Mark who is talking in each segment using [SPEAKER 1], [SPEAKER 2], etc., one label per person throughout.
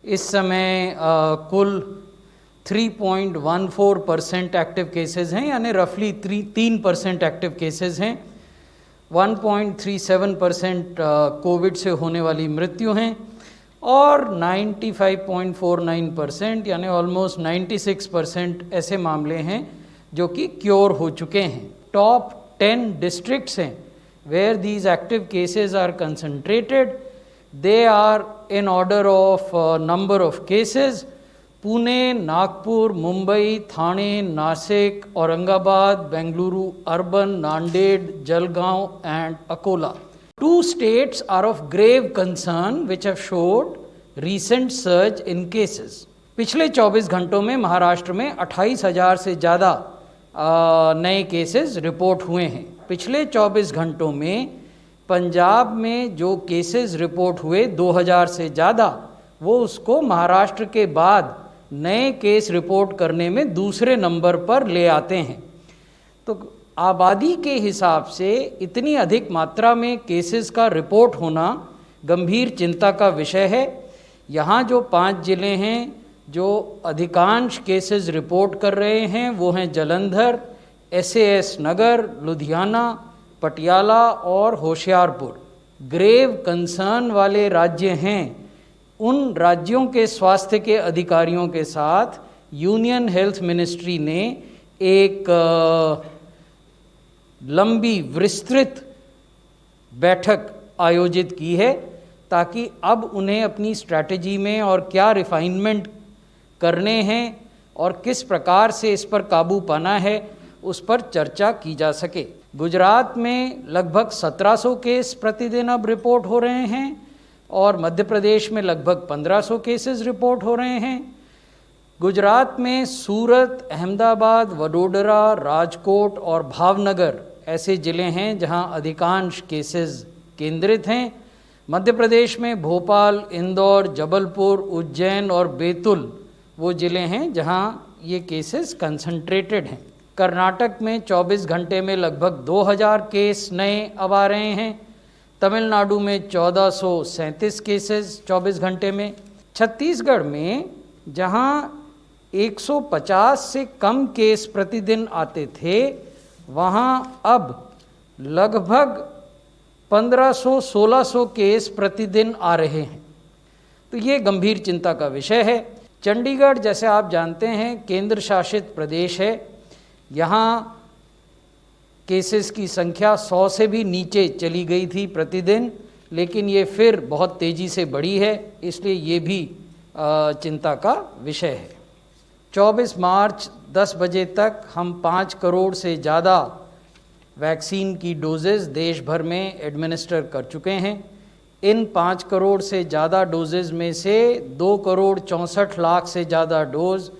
[SPEAKER 1] इस समय कुल 3.14% एक्टिव केसेस हैं, यानी रफली 3% एक्टिव केसेस हैं। 1.37% कोविड से होने वाली मृत्यु हैं और 95.49% यानी ऑलमोस्ट 96% ऐसे मामले हैं जो कि क्योर हो चुके हैं। टॉप 10 डिस्ट्रिक्ट्स हैं where these active cases are concentrated. They are in order of number of cases: Pune, Nagpur, Mumbai, Thane, Nasik, Aurangabad, Bengaluru, Urban, Nanded, Jalgaon and Akola. Two states are of grave concern which have showed recent surge in cases. पिछले 24 घंटों में महाराष्ट्र में 28,000 से ज़्यादा नए cases report हुए हैं। पिछले 24 घंटों में पंजाब में जो केसेस रिपोर्ट हुए 2000 से ज़्यादा, वो उसको महाराष्ट्र के बाद नए केस रिपोर्ट करने में दूसरे नंबर पर ले आते हैं। तो आबादी के हिसाब से इतनी अधिक मात्रा में केसेस का रिपोर्ट होना गंभीर चिंता का विषय है। यहाँ जो 5 ज़िले हैं जो अधिकांश केसेस रिपोर्ट कर रहे हैं वो हैं जलंधर, SAS नगर, लुधियाना, पटियाला और होशियारपुर। ग्रेव कंसर्न वाले राज्य हैं। उन राज्यों के स्वास्थ्य के अधिकारियों के साथ यूनियन हेल्थ मिनिस्ट्री ने एक लंबी विस्तृत बैठक आयोजित की है ताकि अब उन्हें अपनी स्ट्रैटेजी में और क्या रिफाइनमेंट करने हैं और किस प्रकार से इस पर काबू पाना है उस पर चर्चा की जा सके। गुजरात में लगभग 1700 केस प्रतिदिन अब रिपोर्ट हो रहे हैं और मध्य प्रदेश में लगभग 1500 केसेस रिपोर्ट हो रहे हैं। गुजरात में सूरत, अहमदाबाद, वडोदरा, राजकोट और भावनगर ऐसे ज़िले हैं जहां अधिकांश केसेस केंद्रित हैं। मध्य प्रदेश में भोपाल, इंदौर, जबलपुर, उज्जैन और बैतूल वो ज़िले हैं जहां ये केसेस कंसंट्रेटेड हैं। कर्नाटक में 24 घंटे में लगभग 2000 केस नए अब आ रहे हैं। तमिलनाडु में 1437 केसेस 24 घंटे में। छत्तीसगढ़ में जहां 150 से कम केस प्रतिदिन आते थे, वहां अब लगभग 1500-1600 केस प्रतिदिन आ रहे हैं। तो ये गंभीर चिंता का विषय है। चंडीगढ़, जैसे आप जानते हैं, केंद्र शासित प्रदेश है। यहाँ केसेस की संख्या 100 से भी नीचे चली गई थी प्रतिदिन, लेकिन ये फिर बहुत तेज़ी से बढ़ी है, इसलिए ये भी चिंता का विषय है। 24 मार्च 10 बजे तक हम 5 करोड़ से ज़्यादा वैक्सीन की डोजेज़ देश भर में एडमिनिस्टर कर चुके हैं। इन 5 करोड़ से ज़्यादा डोजेज़ में से 2 करोड़ 64 लाख से ज़्यादा डोज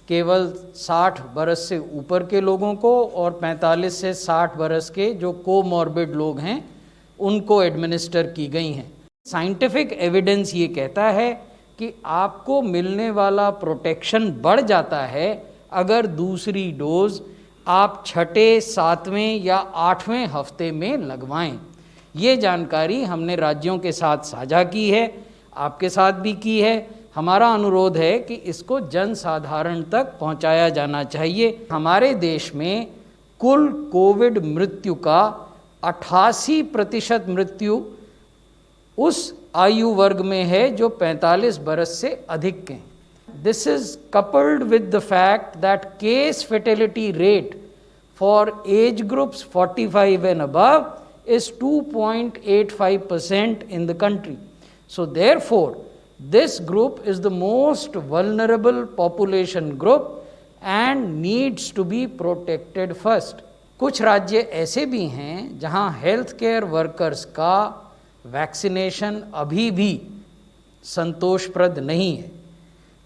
[SPEAKER 1] केवल 60 बरस से ऊपर के लोगों को और 45 से 60 बरस के जो कोमॉर्बिड लोग हैं उनको एडमिनिस्टर की गई हैं। साइंटिफिक एविडेंस ये कहता है कि आपको मिलने वाला प्रोटेक्शन बढ़ जाता है अगर दूसरी डोज आप 6, 7वें या 8वें हफ्ते में लगवाएं। ये जानकारी हमने राज्यों के साथ साझा की है, आपके साथ भी की है। हमारा अनुरोध है कि इसको जन साधारण तक पहुंचाया जाना चाहिए। हमारे देश में कुल कोविड मृत्यु का 88% मृत्यु उस आयु वर्ग में है जो 45 बरस से अधिक के। This is coupled with the fact that case fatality rate for age groups 45 and above is 2.85% in the country. So therefore, this group is the most vulnerable population group and needs to be protected first. कुछ राज्य ऐसे भी हैं जहां health care workers का vaccination अभी भी संतोषप्रद नहीं है।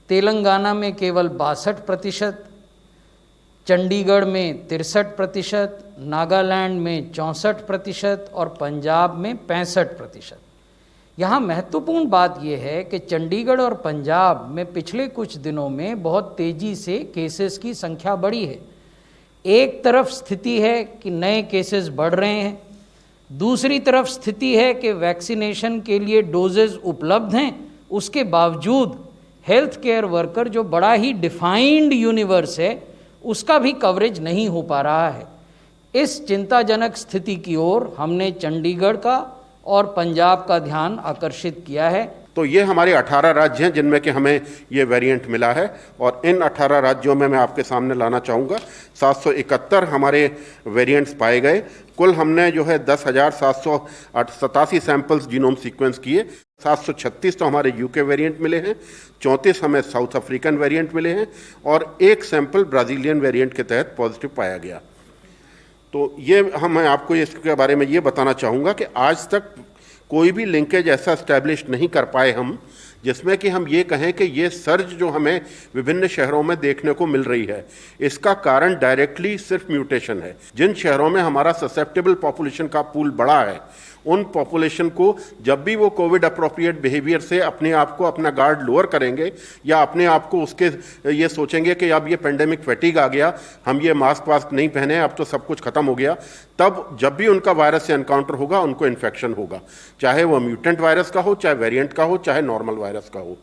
[SPEAKER 1] तेलंगाना में केवल 62%, चंडीगढ़ में 63%, नागालैंड में 64% और पंजाब में 65%। यहाँ महत्वपूर्ण बात यह है कि चंडीगढ़ और पंजाब में पिछले कुछ दिनों में बहुत तेज़ी से केसेस की संख्या बढ़ी है। एक तरफ स्थिति है कि नए केसेस बढ़ रहे हैं, दूसरी तरफ स्थिति है कि वैक्सीनेशन के लिए डोजेज उपलब्ध हैं, उसके बावजूद हेल्थ केयर वर्कर जो बड़ा ही डिफाइंड यूनिवर्स है उसका भी कवरेज नहीं हो पा रहा है। इस चिंताजनक स्थिति की ओर हमने चंडीगढ़ का और पंजाब का ध्यान आकर्षित किया है।
[SPEAKER 2] तो ये हमारे 18 राज्य हैं जिनमें कि हमें ये वेरिएंट मिला है और इन 18 राज्यों में मैं आपके सामने लाना चाहूँगा 771 हमारे वेरिएंट्स पाए गए। कुल हमने जो है 10,787 सैंपल्स जीनोम सीक्वेंस किए। 736 तो हमारे यूके वेरिएंट मिले हैं, 34 हमें साउथ अफ्रीकन वेरिएंट मिले हैं और एक सैंपल ब्राज़ीलियन वेरिएंट के तहत पॉजिटिव पाया गया। तो ये मैं आपको इसके बारे में ये बताना चाहूँगा कि आज तक कोई भी लिंकेज ऐसा इस्टेब्लिश नहीं कर पाए हम जिसमें कि हम ये कहें कि ये सर्ज जो हमें विभिन्न शहरों में देखने को मिल रही है इसका कारण डायरेक्टली सिर्फ म्यूटेशन है। जिन शहरों में हमारा ससेप्टेबल पॉपुलेशन का पूल बड़ा है उन पॉपुलेशन को जब भी वो कोविड अप्रोप्रिएट बिहेवियर से अपने आप को अपना गार्ड लोअर करेंगे या अपने आप को उसके ये सोचेंगे कि अब ये पेंडेमिक फैटिग आ गया, हम ये मास्क वास्क नहीं पहने, अब तो सब कुछ खत्म हो गया, तब जब भी उनका वायरस से एनकाउंटर होगा उनको इन्फेक्शन होगा, चाहे वो म्यूटेंट वायरस का हो, चाहे वेरिएंट का हो, चाहे नॉर्मल वायरस का हो।